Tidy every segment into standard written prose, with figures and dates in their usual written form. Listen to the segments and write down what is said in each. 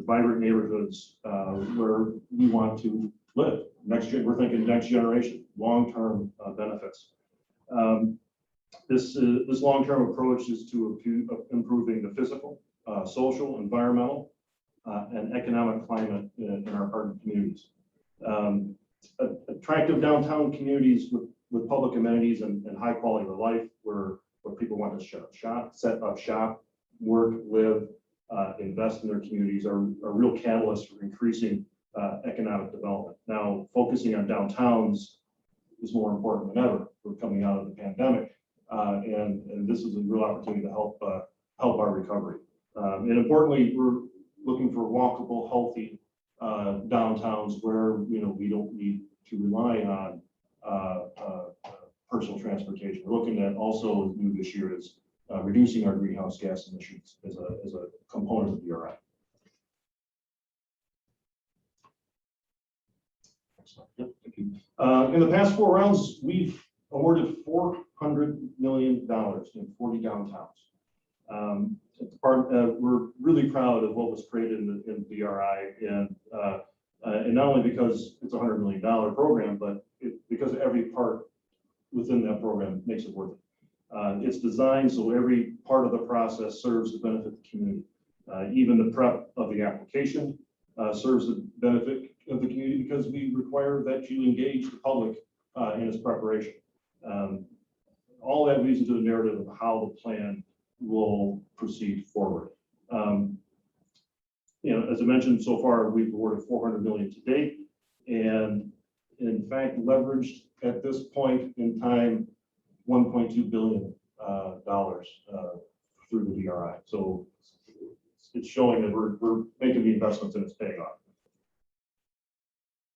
vibrant neighborhoods where we want to live. We're thinking next generation, long-term benefits. This long-term approach is to improving the physical, social, environmental, and economic climate in our partner communities. Attractive downtown communities with public amenities and high quality of life where people want to set up shop, work, live, invest in their communities are real catalysts for increasing economic development. Now, focusing on downtowns is more important than ever. We're coming out of the pandemic, and this is a real opportunity to help our recovery. And importantly, we're looking for walkable, healthy downtowns where we don't need to rely on personal transportation. We're looking at also new this year is reducing our greenhouse gas emissions as a component of DRI. Yep, thank you. In the past 4 rounds, we've awarded $400 million in 40 downtowns. We're really proud of what was created in DRI, and not only because it's a $100 million program, but because every part within that program makes it worth it. It's designed so every part of the process serves to benefit the community. Even the prep of the application serves the benefit of the community because we require that you engage the public in its preparation. All that leads into the narrative of how the plan will proceed forward. As I mentioned, so far we've awarded $400 million to date, and in fact leveraged at this point in time $1.2 billion through the DRI. So it's showing that we're making the investments and it's paying off.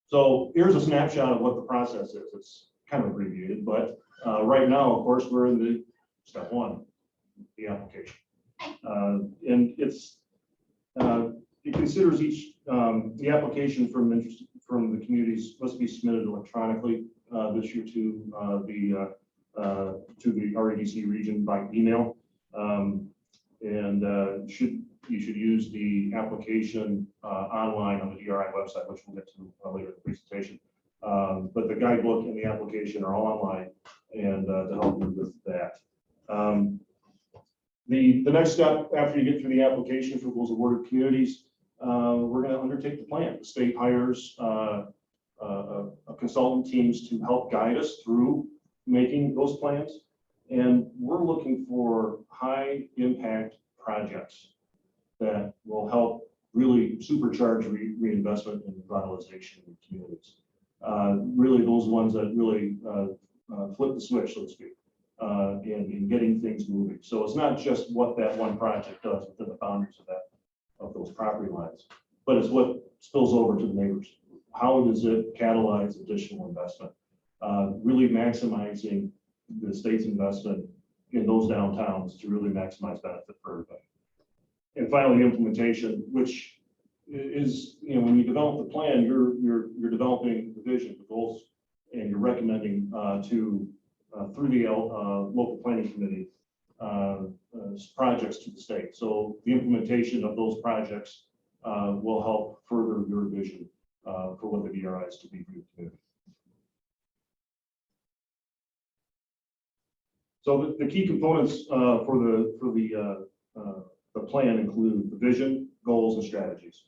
So here's a snapshot of what the process is. It's kind of abbreviated, but right now, of course, we're in the step 1, the application, and it considers each the application from the communities must be submitted electronically this year to the REDC region by email, and you should use the application online on the DRI website, which we'll get to later in the presentation. But the guidebook and the application are all online, and to help you with that. The next step after you get through the application for those awarded communities, we're going to undertake the plan. The state hires a consultant teams to help guide us through making those plans, and we're looking for high impact projects that will help really supercharge reinvestment and revitalization in communities. Really those ones that really flip the switch, so to speak, in getting things moving. So it's not just what that one project does within the boundaries of those property lines, but it's what spills over to the neighbors. How does it catalyze additional investment? Really maximizing the state's investment in those downtowns to really maximize benefit for everybody. And finally, implementation, which is, when you develop the plan, you're developing the vision, the goals, and you're recommending through the local planning committee projects to the state. So the implementation of those projects will help further your vision for what the DRI is to be for your community. So the key components for the plan include the vision, goals, and strategies.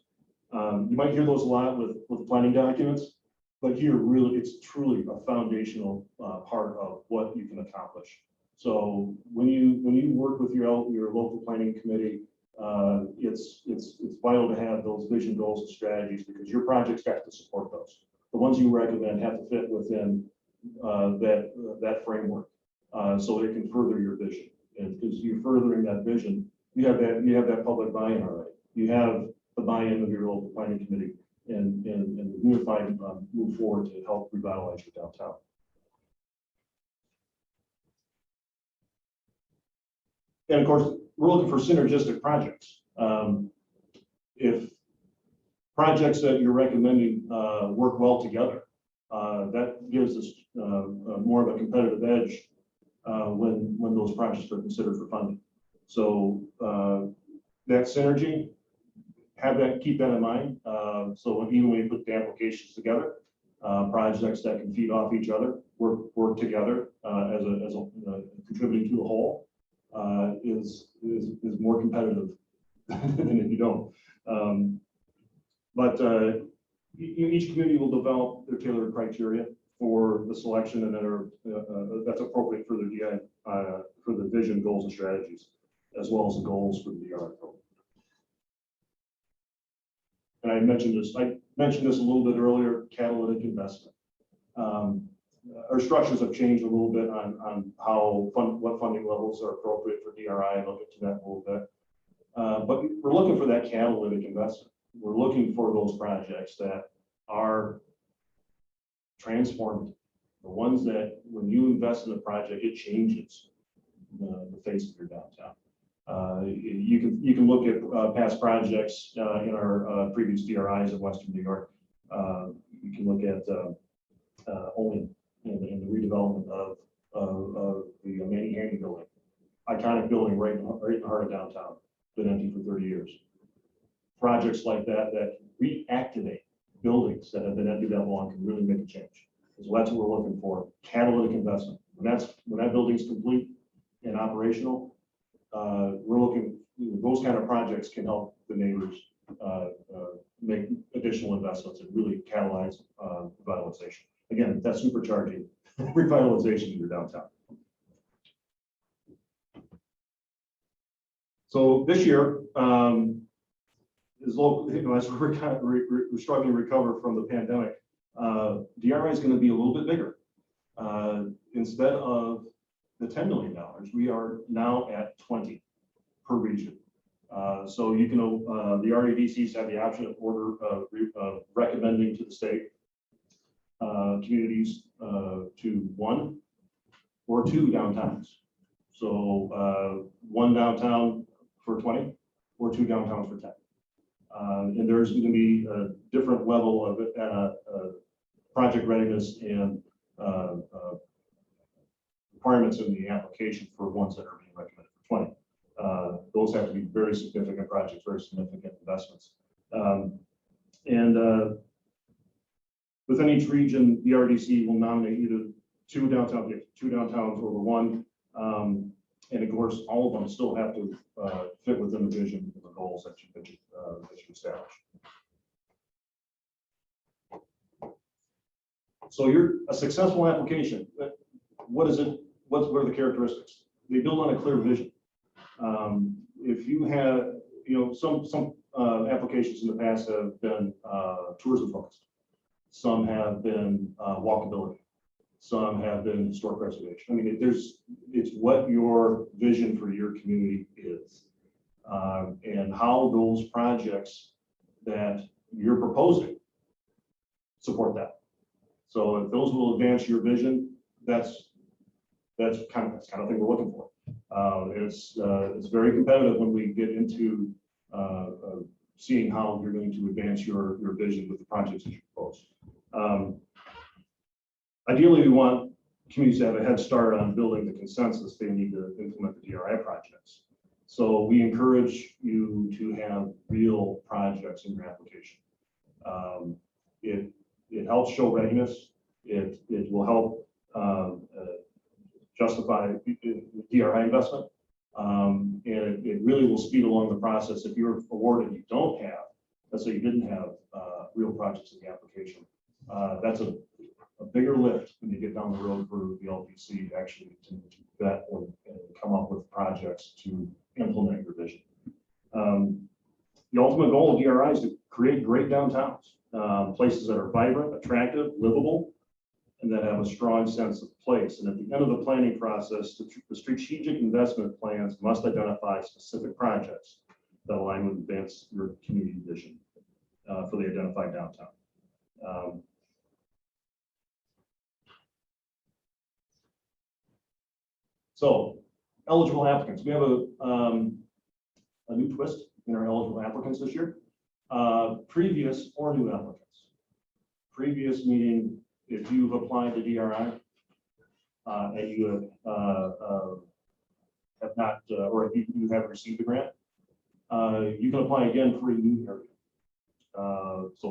You might hear those a lot with planning documents, but here really it's truly a foundational part of what you can accomplish. So when you work with your local planning committee, it's vital to have those vision, goals, and strategies, because your projects have to support those. The ones you recommend have to fit within that framework, so it can further your vision. And because you're furthering that vision, you have that public buy-in already. You have the buy-in of your local planning committee, and unified move forward to help revitalize your downtown. And of course, we're looking for synergistic projects. If projects that you're recommending work well together, that gives us more of a competitive edge when those projects are considered for funding. So that synergy keep that in mind. So even when you put the applications together, projects that can feed off each other, work together as a contributing to the whole, is more competitive than if you don't. But each community will develop their tailored criteria for the selection and that are that's appropriate for their DI, for the vision, goals, and strategies, as well as the goals for the DRI program. And I mentioned this a little bit earlier, catalytic investment. Our structures have changed a little bit on what funding levels are appropriate for DRI. I'll get to that a little bit. But we're looking for that catalytic investment. We're looking for those projects that are transformative. The ones that when you invest in a project, it changes the face of your downtown. You can look at past projects in our previous DRIs in Western New York. You can look at only in the redevelopment of the Manny Haney building, iconic building right in the heart of downtown, been empty for 30 years. Projects like that reactivate buildings that have been empty that long can really make a change. So that's what we're looking for: catalytic investment. When that building's complete and operational, we're looking. Those kind of projects can help the neighbors make additional investments and really catalyze revitalization. Again, that's supercharging revitalization in your downtown. So this year, as we're struggling to recover from the pandemic, DRI is going to be a little bit bigger. Instead of the $10 million, we are now at 20 per region. So you can, the RADCs have the option of recommending to the state communities to 1 or 2 downtowns. So 1 downtown for 20 or 2 downtowns for 10. And there's going to be a different level of project readiness and requirements in the application for ones that are being recommended for 20. Those have to be very significant projects, very significant investments. Within each region, the RDC will nominate either 2 downtowns over 1. And of course, all of them still have to fit within the vision and the goals that you establish. So a successful application. What is it? What are the characteristics? They build on a clear vision. If you have, some applications in the past have been tourism focused. Some have been walkability. Some have been historic preservation. I mean, it's what your vision for your community is, and how those projects that you're proposing support that. So if those will advance your vision, that's kind of thing we're looking for. It's very competitive when we get into seeing how you're going to advance your vision with the projects that you propose. Ideally, we want communities to have a head start on building the consensus they need to implement the DRI projects. So we encourage you to have real projects in your application. It helps show readiness. It will help justify DRI investment. And it really will speed along the process. If you're awarded, you don't have, let's say you didn't have real projects in the application, that's a bigger lift when you get down the road for the LPC actually to vet and come up with projects to implement your vision. The ultimate goal of DRI is to create great downtowns, places that are vibrant, attractive, livable, and that have a strong sense of place. And at the end of the planning process, the strategic investment plans must identify specific projects that align with advance your community vision for the identified downtown. So, eligible applicants. We have a new twist in our eligible applicants this year. Previous or new applicants. Previous meaning if you've applied to DRI and you have not, or if you haven't received the grant, you can apply again for a new area.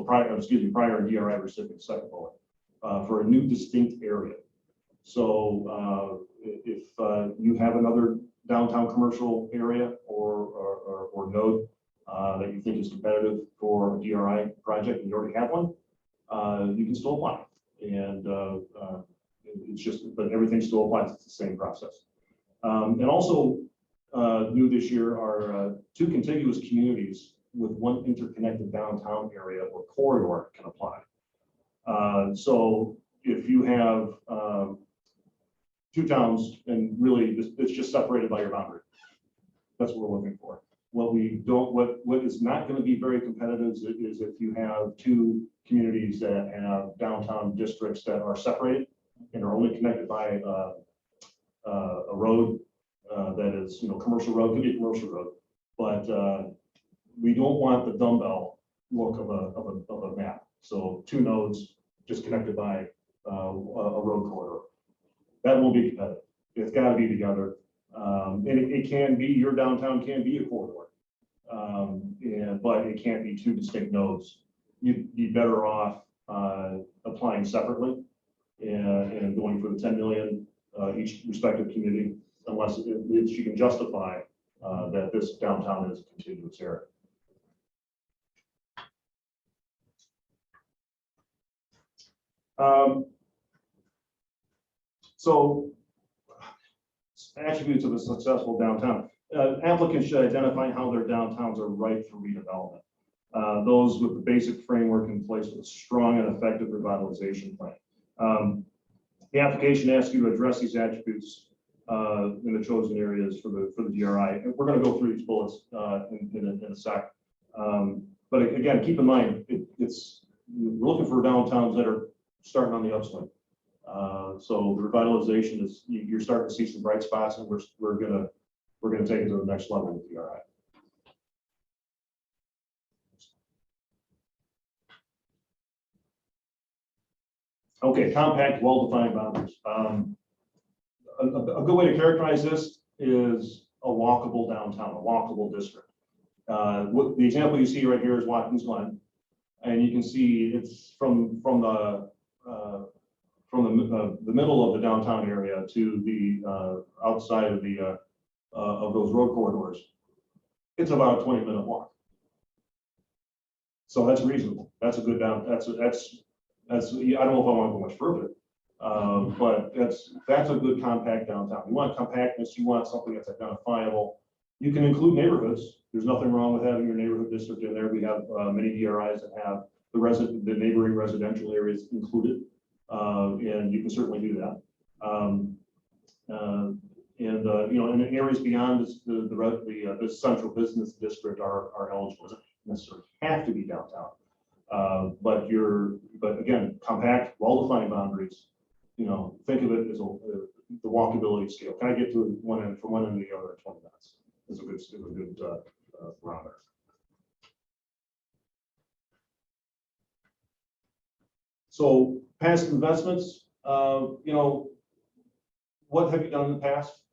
prior DRI recipient, second bullet, for a new distinct area. So if you have another downtown commercial area or node that you think is competitive for a DRI project and you already have one, you can still apply. And it's just, but everything still applies. It's the same process. And also new this year are 2 contiguous communities with 1 interconnected downtown area or corridor can apply. So if you have 2 towns and really it's just separated by your boundary, that's what we're looking for. What is not going to be very competitive is if you have 2 communities that have downtown districts that are separated and are only connected by a road that is, commercial road, could be a commercial road, but we don't want the dumbbell look of a map. So 2 nodes just connected by a road corridor. That won't be competitive. It's got to be together. And it can be, your downtown can be a corridor, but it can't be 2 distinct nodes. You'd be better off applying separately and going for the 10 million each respective community, unless you can justify that this downtown is a contiguous area. So attributes of a successful downtown. Applicants should identify how their downtowns are ripe for redevelopment. Those with the basic framework in place with a strong and effective revitalization plan. The application asks you to address these attributes in the chosen areas for the DRI. And we're going to go through these bullets in a sec. But again, keep in mind, we're looking for downtowns that are starting on the upswing. So the revitalization is, you're starting to see some bright spots, and we're gonna take it to the next level with DRI. Okay, compact, well-defined boundaries. A good way to characterize this is a walkable downtown, a walkable district. The example you see right here is Watkins Glen, and you can see it's from the middle of the downtown area to the outside of those road corridors. It's about a 20-minute walk. So that's reasonable. That's a good down. That's I don't know if I want to go much further, but that's a good compact downtown. You want compactness. You want something that's identifiable. You can include neighborhoods. There's nothing wrong with having your neighborhood district in there. We have many DRIs that have the neighboring residential areas included, and you can certainly do that. And in areas beyond the central business district are eligible. It doesn't necessarily have to be downtown, but again, compact, well-defined boundaries. Think of it as the walkability scale. Can I get to one end from one end to the other in 20 minutes? Is a good barometer. So past investments, what have you done in the past?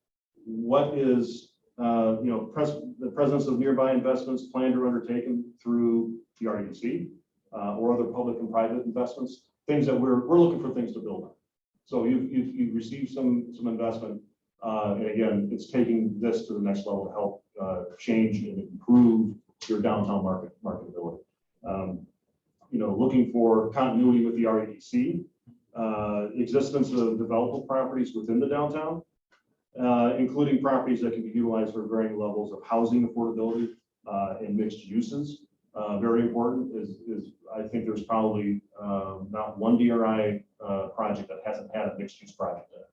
What is, the presence of nearby investments planned or undertaken through the RDC or other public and private investments, things that we're looking for things to build on. So you've received some investment, and again, it's taking this to the next level to help change and improve your downtown marketability. Looking for continuity with the REDC, existence of developable properties within the downtown, including properties that can be utilized for varying levels of housing affordability and mixed uses. Very important is I think there's probably not one DRI project that hasn't had a mixed use project in it,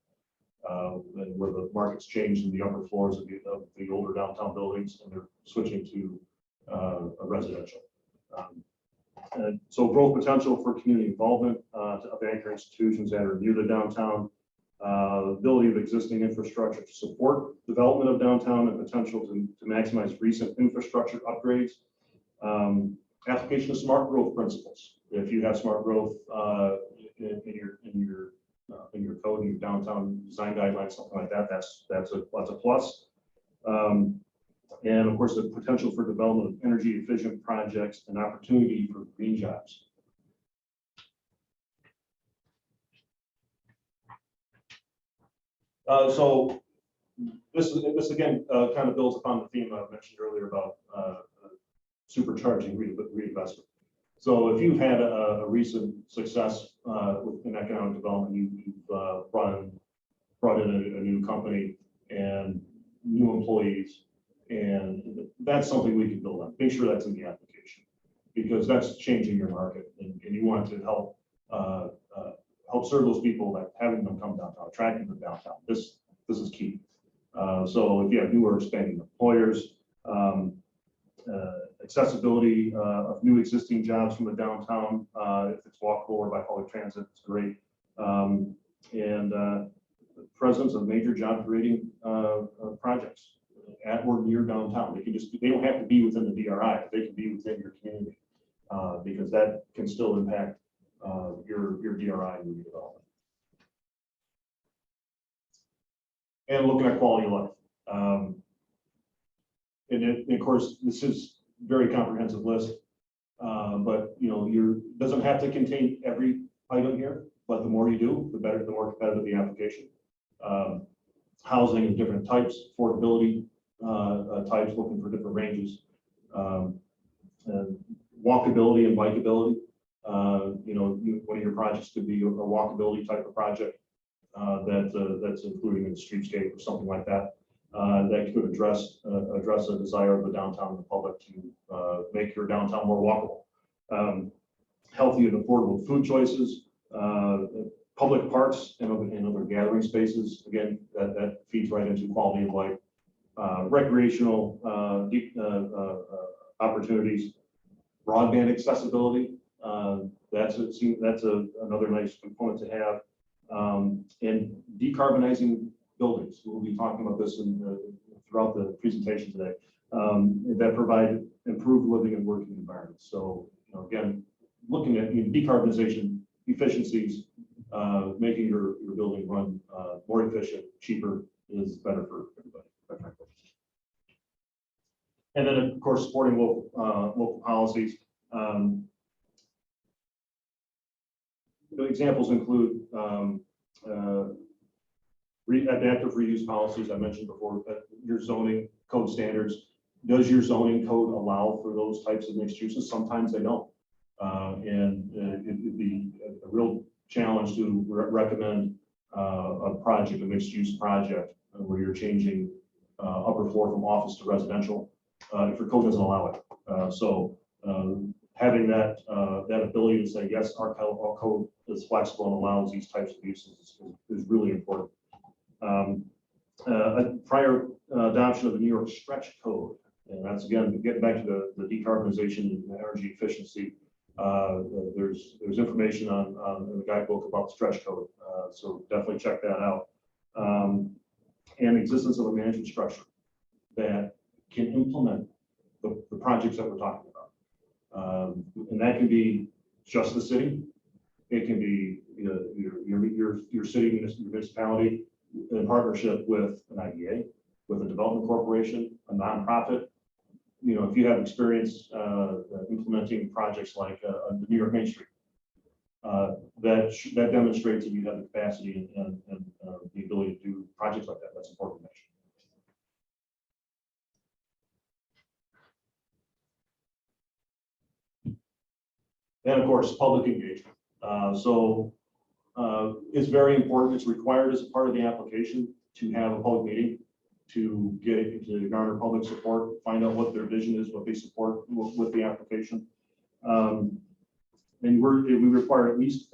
and where the market's changed in the upper floors of the older downtown buildings, and they're switching to a residential. And so growth potential for community involvement of anchor institutions that are near the downtown, ability of existing infrastructure to support development of downtown, and potential to maximize recent infrastructure upgrades. Application of smart growth principles. If you have smart growth in your code, in your downtown design guidelines, something like that, that's a plus. And of course, the potential for development of energy efficient projects and opportunity for green jobs. So this again kind of builds upon the theme I mentioned earlier about supercharging reinvestment. So if you've had a recent success in economic development, you've brought in a new company and new employees, and that's something we can build on. Make sure that's in the application, because that's changing your market, and you want to help serve those people by having them come downtown, attracting them downtown. This is key. So if you have new or expanding employers, accessibility of new existing jobs from the downtown, if it's walkable or by public transit, it's great. And the presence of major job creating projects at or near downtown. They don't have to be within the DRI, they can be within your community, because that can still impact your DRI and your development. And looking at quality of life. And of course, this is a very comprehensive list, but doesn't have to contain every item here, but the more you do, the better, the more competitive the application. Housing of different types, affordability types, looking for different ranges. Walkability and bikeability. One of your projects could be a walkability type of project that's including a streetscape or something like that. That could address a desire of the downtown and the public to make your downtown more walkable. Healthy and affordable food choices, public parks and other gathering spaces. Again, that feeds right into quality of life. Recreational opportunities, broadband accessibility. That's another nice component to have. And decarbonizing buildings. We'll be talking about this throughout the presentation today. That provide improved living and working environments. So again, looking at decarbonization, efficiencies, making your building run more efficient, cheaper is better for everybody. And then of course supporting local policies. Examples include adaptive reuse policies I mentioned before. Your zoning code standards. Does your zoning code allow for those types of mixed uses? Sometimes they don't, and it'd be a real challenge to recommend a mixed use project where you're changing upper floor from office to residential if your code doesn't allow it. So having that ability to say yes, our code is flexible and allows these types of uses is really important. A prior adoption of the New York stretch code, and that's again getting back to the decarbonization and energy efficiency. There's information in the guidebook about the stretch code, so definitely check that out. And existence of a management structure that can implement the projects that we're talking about, and that can be just the city. It can be your city, your municipality in partnership with an IDA, with a development corporation, a nonprofit. If you have experience implementing projects like the New York Main Street, that demonstrates that you have the capacity and the ability to do projects like that. That's important to mention. And of course, public engagement. It's very important. It's required as a part of the application to have a public meeting to garner public support, find out what their vision is, what they support with the application. And we require at least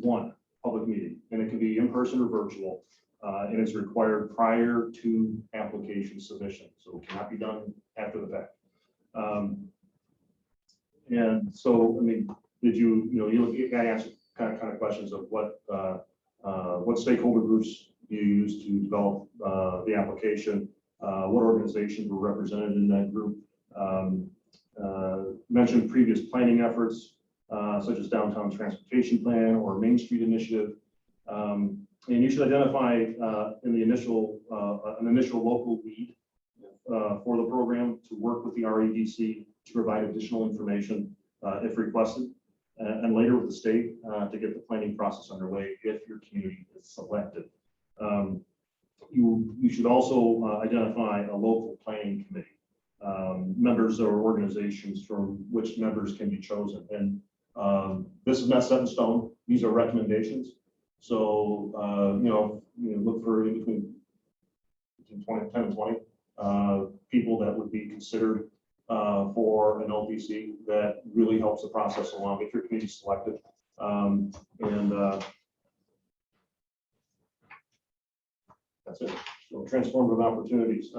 one public meeting, and it can be in person or virtual, and it's required prior to application submission, so it cannot be done after the fact. And so, I mean, did you got to answer kind of questions of what stakeholder groups you use to develop the application, what organizations were represented in that group, mentioned previous planning efforts, such as downtown transportation plan or Main Street initiative. And you should identify in the initial an initial local lead for the program to work with the REDC to provide additional information if requested, and later with the state to get the planning process underway if your community is selected. You should also identify a local planning committee, members or organizations from which members can be chosen. And this is not set in stone. These are recommendations. So, look for in between 10 and 20 people that would be considered for an LPC that really helps the process along if your committee is selected. That's it. So transformative opportunities.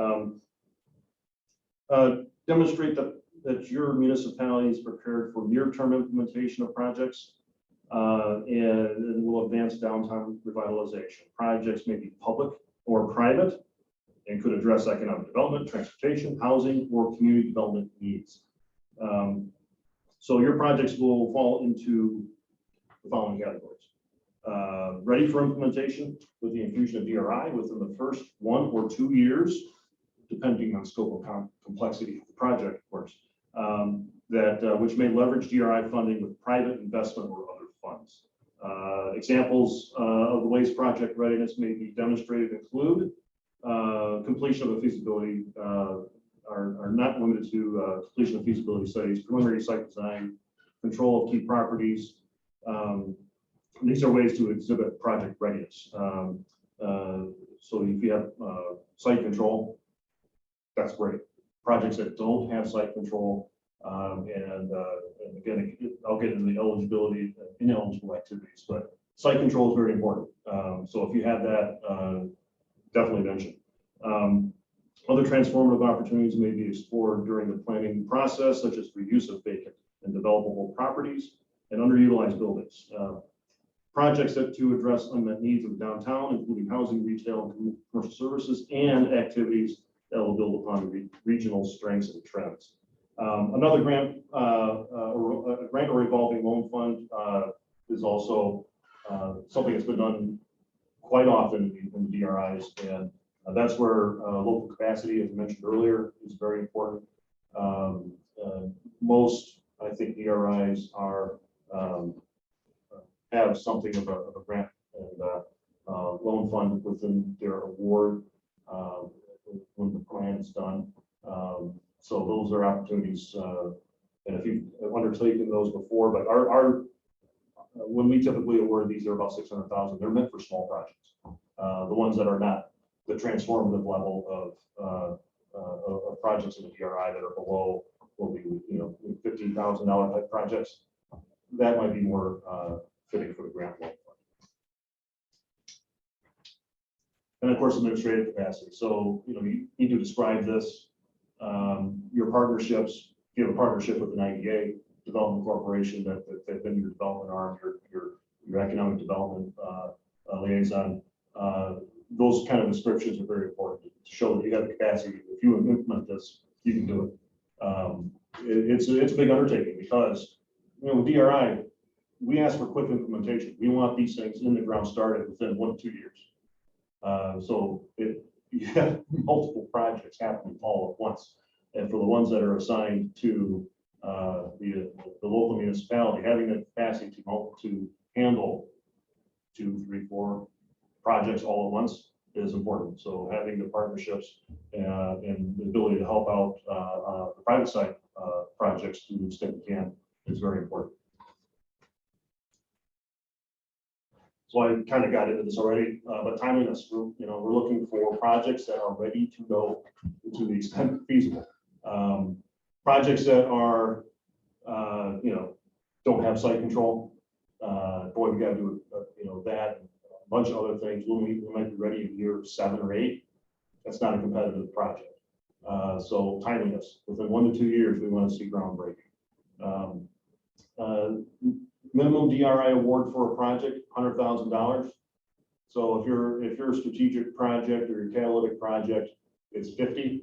Demonstrate that your municipality is prepared for near-term implementation of projects and will advance downtown revitalization. Projects may be public or private and could address economic development, transportation, housing, or community development needs. So your projects will fall into the following categories. Ready for implementation with the infusion of DRI within the first 1 or 2 years, depending on scope of complexity of the project, of course, which may leverage DRI funding with private investment or other funds. Examples of the ways project readiness may be demonstrated include completion of a feasibility, are not limited to completion of feasibility studies, preliminary site design, control of key properties. These are ways to exhibit project readiness. So if you have site control, that's great. Projects that don't have site control, and again, I'll get into the eligibility and ineligible activities, but site control is very important. So if you have that, definitely mention. Other transformative opportunities may be explored during the planning process, such as reuse of vacant and developable properties and underutilized buildings. Projects that to address unmet needs of downtown, including housing, retail, and commercial services, and activities that will build upon regional strengths and trends. Another grant, or a grant or revolving loan fund is also something that's been done quite often in the DRIs, and that's where local capacity, as I mentioned earlier, is very important. Most, I think, DRIs are have something of a grant and loan fund within their award when the plan is done. So those are opportunities, and if you've undertaken those before, but our when we typically award these, are about 600,000. They're meant for small projects. The ones that are not the transformative level of projects in the DRI that are below will be, $15,000 type projects. That might be more fitting for the grant loan fund. And of course, administrative capacity. So, you need to describe this. Your partnerships, if you have a partnership with an IDA development corporation that's been your development arm, your economic development liaison, those kind of descriptions are very important to show that you have the capacity. If you implement this, you can do it. It's a big undertaking because, with DRI, we ask for quick implementation. We want these things in the ground started within 1 to 2 years. So you have multiple projects happening all at once. And for the ones that are assigned to the local municipality, having the capacity to handle 2, 3, 4 projects all at once is important. So having the partnerships and the ability to help out the private side projects to the extent we can is very important. So I kind of got into this already, but timeliness, we're looking for projects that are ready to go to the extent feasible. Projects that are, don't have site control. Boy, we got to do, that, and a bunch of other things. We might be ready in year 7 or 8. That's not a competitive project. So timeliness, within 1 to 2 years, we want to see groundbreaking. Minimum DRI award for a project, $100,000. So if you're a strategic project or your catalytic project, it's 50.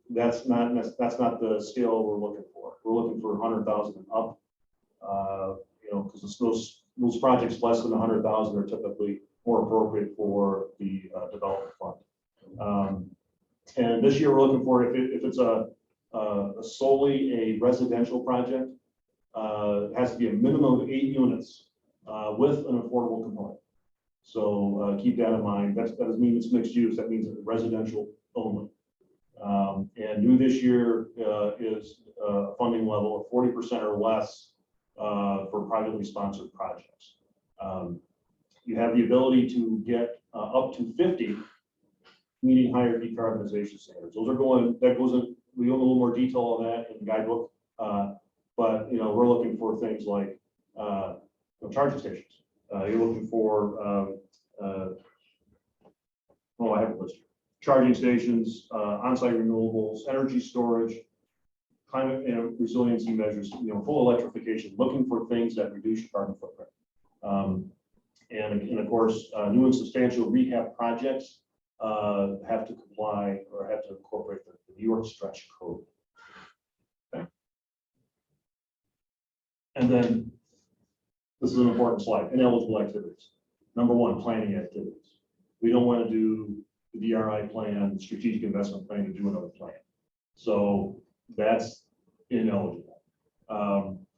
That's not the scale we're looking for. We're looking for 100,000 and up. Because those projects less than 100,000 are typically more appropriate for the development fund. And this year we're looking for, if it's a solely a residential project, it has to be a minimum of 8 units with an affordable component. So keep that in mind. That doesn't mean it's mixed use. That means it's residential only. And new this year is a funding level of 40% or less for privately sponsored projects. You have the ability to get up to 50 meeting higher decarbonization standards. Those are going, that goes in, we go in a little more detail on that in the guidebook. But we're looking for things like charging stations. You're looking for I have a list here. Charging stations, on-site renewables, energy storage, climate resiliency measures, full electrification, looking for things that reduce your carbon footprint. And of course, new and substantial rehab projects have to comply or have to incorporate the New York stretch code. Okay. And then this is an important slide, ineligible activities. Number one, planning activities. We don't want to do the DRI plan, strategic investment plan, to do another plan. So that's ineligible.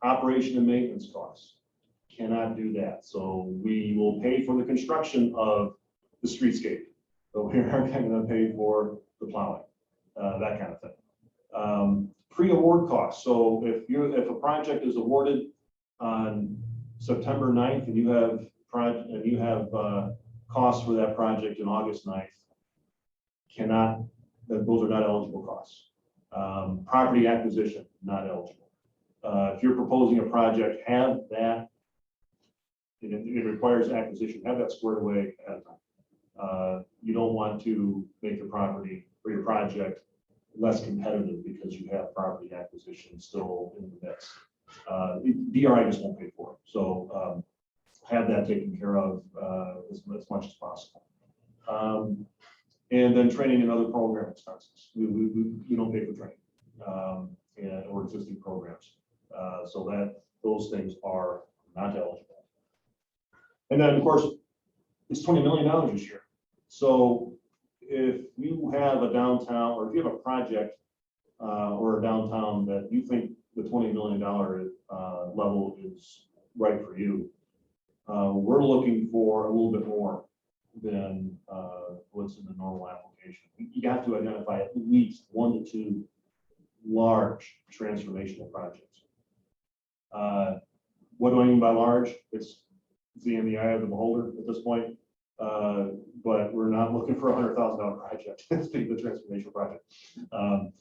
Operation and maintenance costs, cannot do that. So we will pay for the construction of the streetscape, but we aren't going to pay for the plowing, that kind of thing. Pre-award costs. So if a project is awarded on September 9th and you have costs for that project in August 9th, those are not eligible costs. Property acquisition, not eligible. If you're proposing a project, have that, it requires acquisition, have that squared away ahead of time. You don't want to make the property or your project less competitive because you have property acquisition still in the mix. DRI just won't pay for it. So have that taken care of as much as possible. And then training and other program expenses. We don't pay for training or existing programs. So those things are not eligible. And then, of course, it's $20 million this year. So if you have a downtown, or if you have a project or a downtown that you think the $20 million level is right for you, we're looking for a little bit more than what's in the normal application. You have to identify at least 1 to 2 large transformational projects. What do I mean by large? It's in the eye of the beholder at this point, but we're not looking for a $100,000 project to be the transformation project. And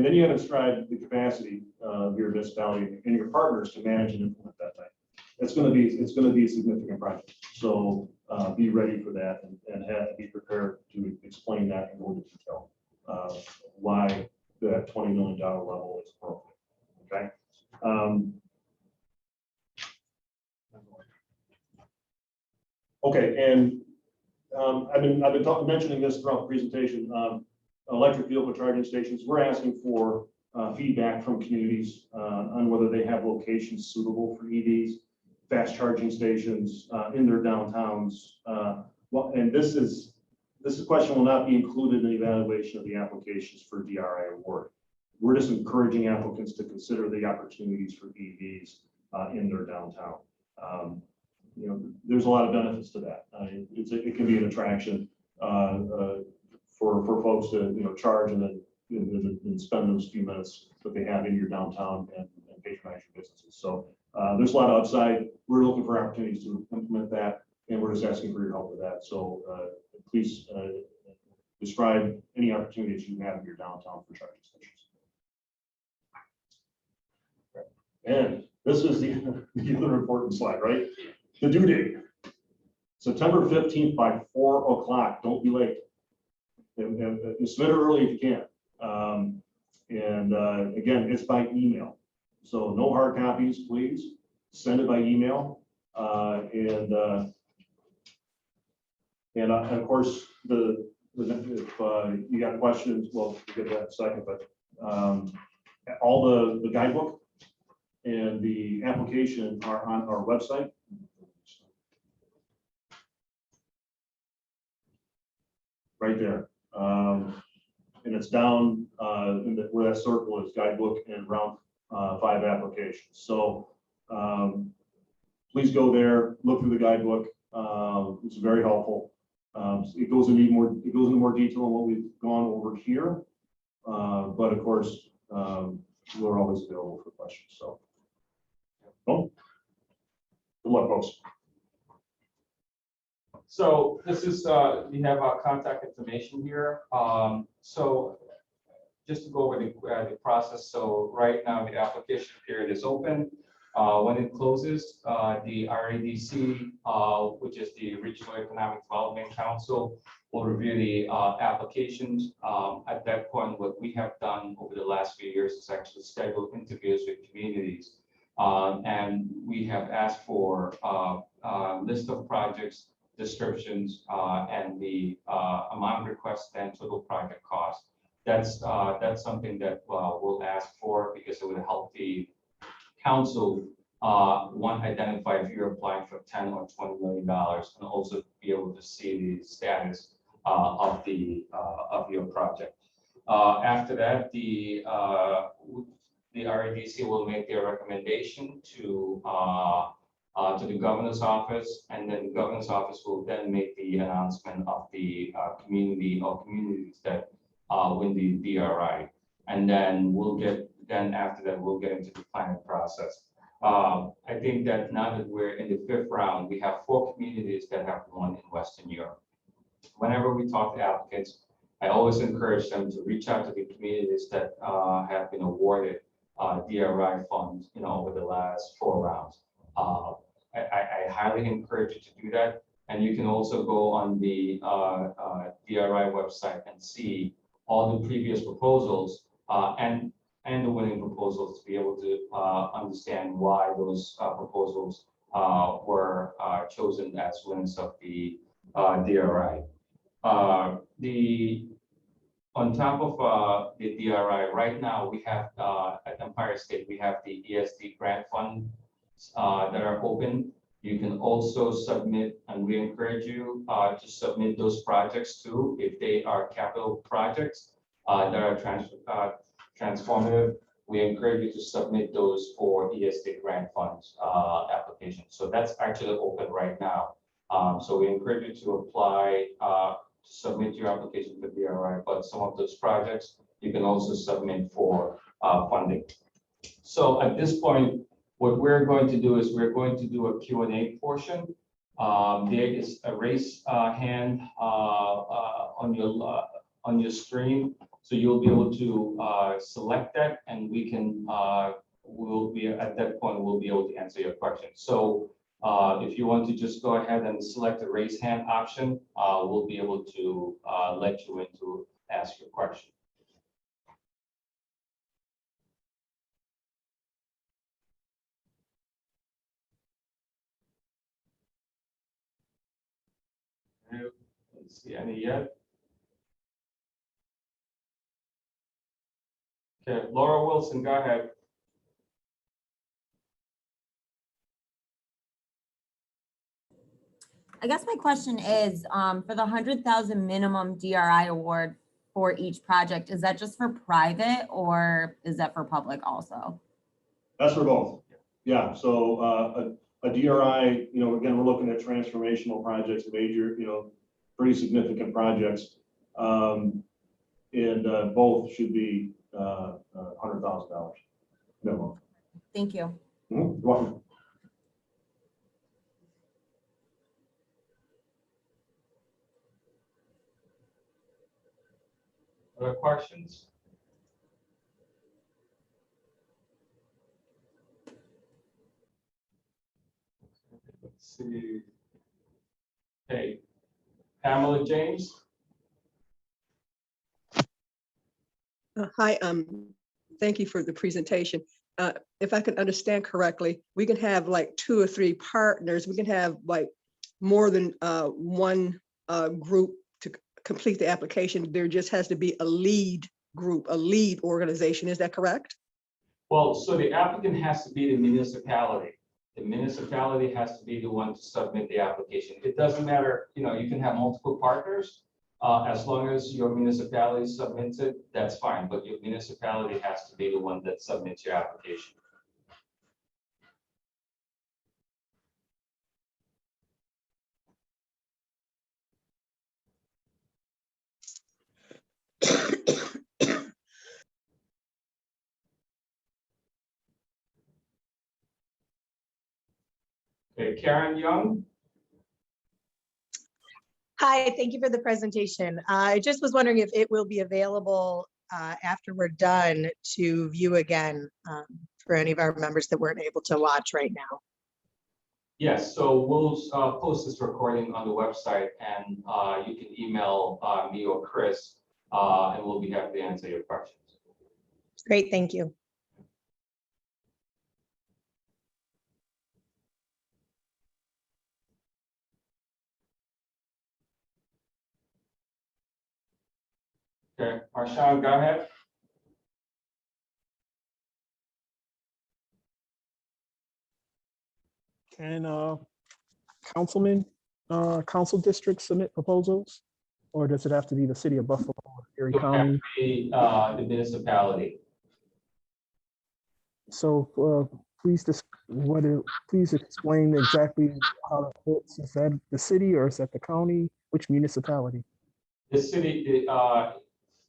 then you have to strive the capacity of your municipality and your partners to manage and implement that thing. It's going to be a significant project. So be ready for that and have to be prepared to explain that in more detail. Why that $20 million level is appropriate. Okay. Okay, and I've been mentioning this throughout the presentation. Electric vehicle charging stations. We're asking for feedback from communities on whether they have locations suitable for EVs, fast charging stations in their downtowns. And this question will not be included in the evaluation of the applications for DRI award. We're just encouraging applicants to consider the opportunities for EVs in their downtown. There's a lot of benefits to that. It can be an attraction for folks to charge and then spend those few minutes that they have in your downtown and patronize your businesses. So there's a lot of upside. We're looking for opportunities to implement that, and we're just asking for your help with that. So please describe any opportunities you have in your downtown for charging stations. And this is the other important slide, right? The due date, September 15th by 4 o'clock. Don't be late. And submit it early if you can. Again, it's by email. So no hard copies, please. Send it by email. And of course, if you got questions, well, we'll get that in a second. But all the guidebook and the application are on our website. Right there. And it's down where that circle is, guidebook and round 5 applications. So please go there, look through the guidebook. It's very helpful. It goes into more detail on what we've gone over here. But of course, we're always available for questions. So, well, good luck, folks. So this is, we have our contact information here. So just to go over the process. So right now the application period is open. When it closes, the RADC, which is the Regional Economic Development Council, will review the applications. At that point, what we have done over the last few years is actually schedule interviews with communities. And we have asked for a list of projects, descriptions, and the amount requested and total project cost. That's something that we'll ask for because it would help the council identify if you're applying for $10 or $20 million, and also be able to see the status of your project. After that, the RADC will make their recommendation to the governor's office, and then the governor's office will then make the announcement of the community or communities that win the DRI, and then after that we'll get into the planning process. I think that now that we're in the 5th round, we have 4 communities that have won in Western Europe. Whenever we talk to applicants, I always encourage them to reach out to the communities that have been awarded DRI funds, over the last 4 rounds. I highly encourage you to do that. And you can also go on the DRI website and see all the previous proposals and the winning proposals to be able to understand why those proposals were chosen as winners of the DRI. On top of the DRI, right now we have at Empire State, we have the ESD grant funds that are open. You can also submit, and we encourage you to submit those projects too, if they are capital projects that are transformative. We encourage you to submit those for ESD grant funds applications. So that's actually open right now. So we encourage you to apply, to submit your application for DRI, but some of those projects you can also submit for funding. So at this point, what we're going to do is we're going to do a Q&A portion. There is a raise hand on your screen, so you'll be able to select that, and we can we'll be at that point we'll be able to answer your question. So if you want to just go ahead and select the raise hand option, we'll be able to let you in to ask your question. Don't see any yet. Okay, Laura Wilson, go ahead. I guess my question is, for the 100,000 minimum DRI award for each project, is that just for private or is that for public also? That's for both. Yeah. So a DRI, again, we're looking at transformational projects, major, pretty significant projects, and both should be $100,000 minimum. Thank you. You're welcome. Other questions? Let's see. Hey, Pamela James. Hi, thank you for the presentation. If I can understand correctly, we can have like 2 or 3 partners. We can have like more than one group to complete the application. There just has to be a lead group, a lead organization. Is that correct? Well, so the applicant has to be the municipality. The municipality has to be the one to submit the application. It doesn't matter, you can have multiple partners. As long as your municipality submits it, that's fine, but your municipality has to be the one that submits your application. Okay, Karen Young? Hi, thank you for the presentation. I just was wondering if it will be available after we're done to view again for any of our members that weren't able to watch right now. Yes, so we'll post this recording on the website, and you can email me or Chris, and we'll be happy to answer your questions. Great, thank you. Okay, Marshawn, go ahead. Can councilmen, council districts submit proposals? Or does it have to be the city of Buffalo, or Erie You'll have County? to be, the municipality. So please please explain exactly how it fits. Is that the city or is that the county? Which municipality?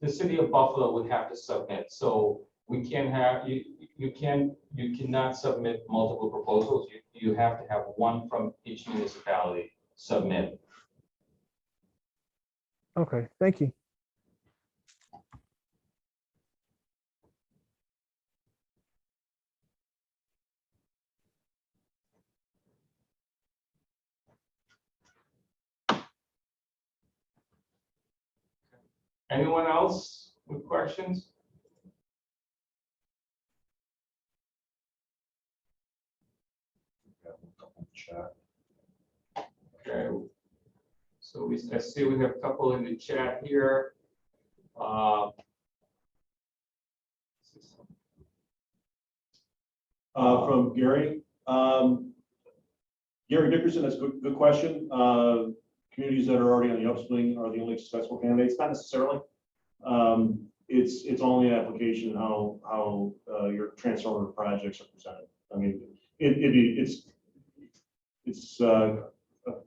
The city of Buffalo would have to submit, so we can't have, you cannot submit multiple proposals. You have to have one from each municipality submit. Okay, thank you. Anyone else with questions? Okay, so I see we have a couple in the chat here. From Gary. Gary Dickerson, that's a good question. Communities that are already on the upswing are the only successful candidates, not necessarily. It's only an application how your transformative projects are presented. I mean, it's an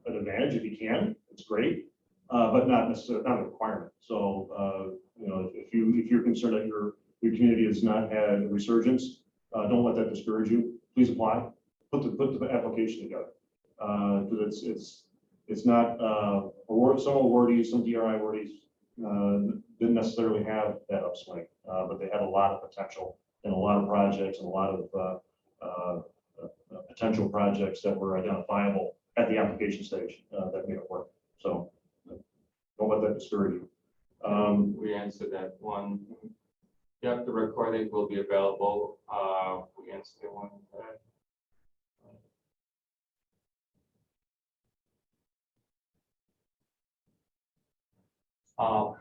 advantage if you can, it's great, but not necessarily, not a requirement. So, you know, if you're concerned that your community has not had a resurgence, don't let that discourage you. Please apply, put the application together. Because it's not, some awardees, some DRI awardees didn't necessarily have that upswing, but they had a lot of potential and a lot of projects and a lot of potential projects that were identifiable at the application stage that made it work. So don't let that discourage you. We answered that one. Yep, the recording will be available. We answered the one.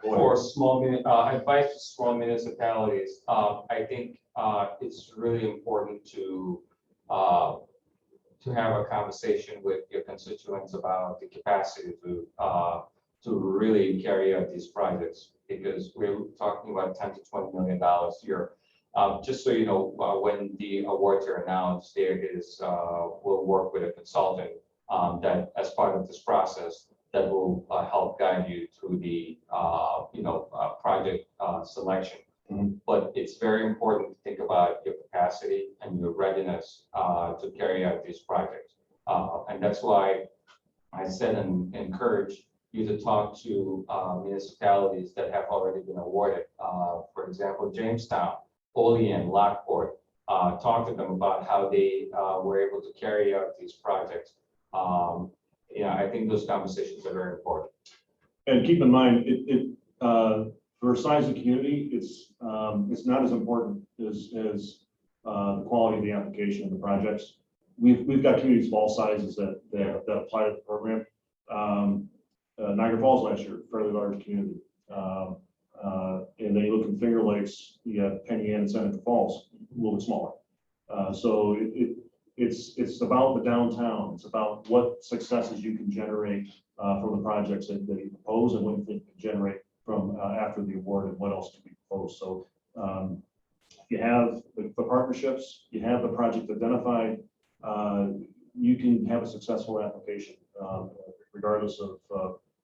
For advice to small municipalities, I think it's really important to have a conversation with your constituents about the capacity to really carry out these projects, because we're talking about $10 to $20 million a year. Just so you know, when the awards are announced, there is we'll work with a consultant that, as part of this process, that will help guide you through the project selection. Mhm. But it's very important to think about your capacity and your readiness to carry out these projects. And that's why I said and encourage you to talk to municipalities that have already been awarded. For example, Jamestown, Olean, Lockport. Talk to them about how they were able to carry out these projects. I think those conversations are very important. And keep in mind, for size of community, it's not as important as the quality of the application and the projects. We've got communities of all sizes that apply to the program. Niagara Falls last year, fairly large community. And then you look in Finger Lakes, you have Penn Yan and Seneca Falls, a little bit smaller. So it's about the downtown. It's about what successes you can generate for the projects that you propose and what you think you can generate from after the award and what else to be proposed. So if you have the partnerships, you have the project identified, you can have a successful application regardless of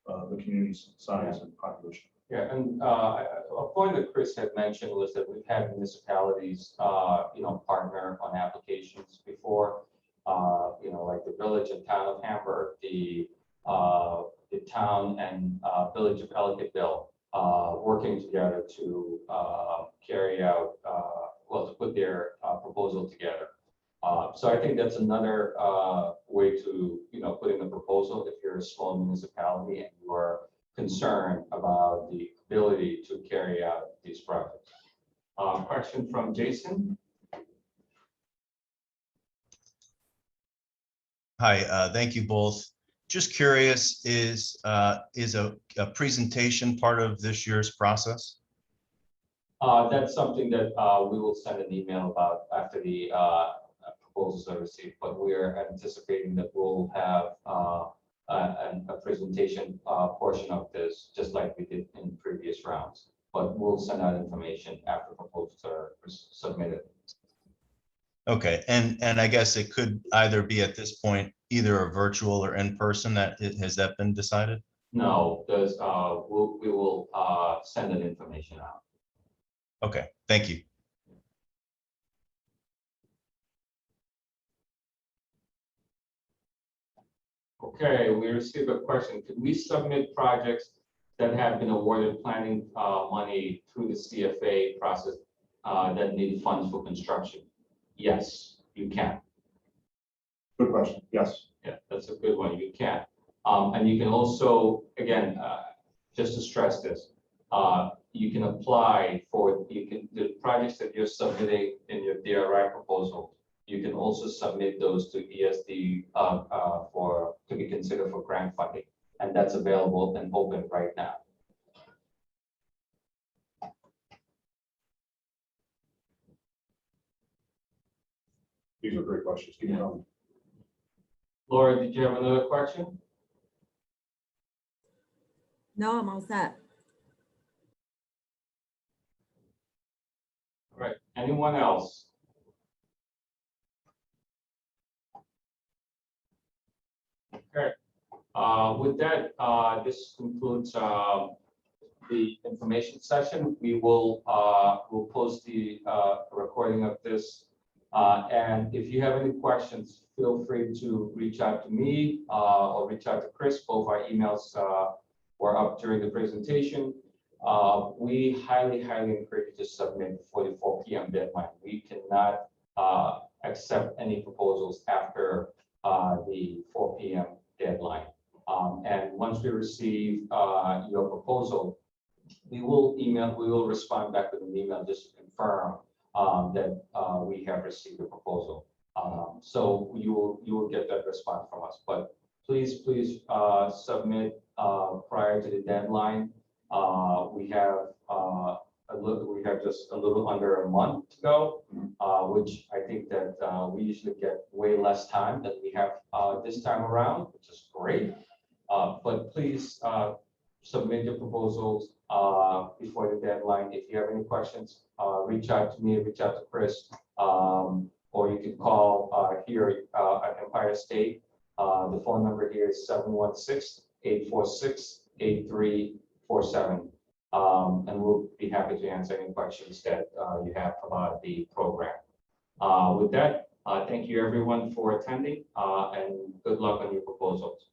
the community's size and population. Yeah, and a point that Chris had mentioned was that we've had municipalities, partner on applications before. Like the village and town of Hamburg, the town and village of Ellicottville, working together to carry out, to put their proposal together. So I think that's another way to, put in a proposal if you're a small municipality and you are concerned about the ability to carry out these projects. Question from Jason. Hi, thank you both. Just curious, is a presentation part of this year's process? That's something that we will send an email about after the proposals are received, but we're anticipating that we'll have a presentation portion of this, just like we did in previous rounds. But we'll send out information after proposals are submitted. Okay, and I guess it could either be at this point, either a virtual or in person. Has that been decided? No, because we will send that information out. Okay, thank you. Okay, we received a question. Could we submit projects that have been awarded planning money through the CFA process that need funds for construction? Yes, you can. Good question. Yes. Yeah, that's a good one. You can. And you can also, again, just to stress this, you can apply for, the projects that you're submitting in your DRI proposal, you can also submit those to ESD to be considered for grant funding. And that's available and open right now. These are great questions. Keep going. Laura, did you have another question? No, I'm all set. All right, anyone else? Okay, with that, this concludes the information session. We will we'll post the recording of this. And if you have any questions, feel free to reach out to me or reach out to Chris. Both our emails were up during the presentation. We highly encourage you to submit before the 4 p.m. deadline. We cannot accept any proposals after the 4 p.m. deadline. And once we receive your proposal, we will respond back with an email just to confirm that we have received the proposal. So you will get that response from us. But please submit prior to the deadline. We have just a little under a month to go, which I think that we usually get way less time than we have this time around, which is great. But please submit your proposals before the deadline. If you have any questions, reach out to me, reach out to Chris, or you can call here at Empire State. The phone number here is 716-846-8347. And we'll be happy to answer any questions that you have about the program. With that, thank you everyone for attending and good luck on your proposals.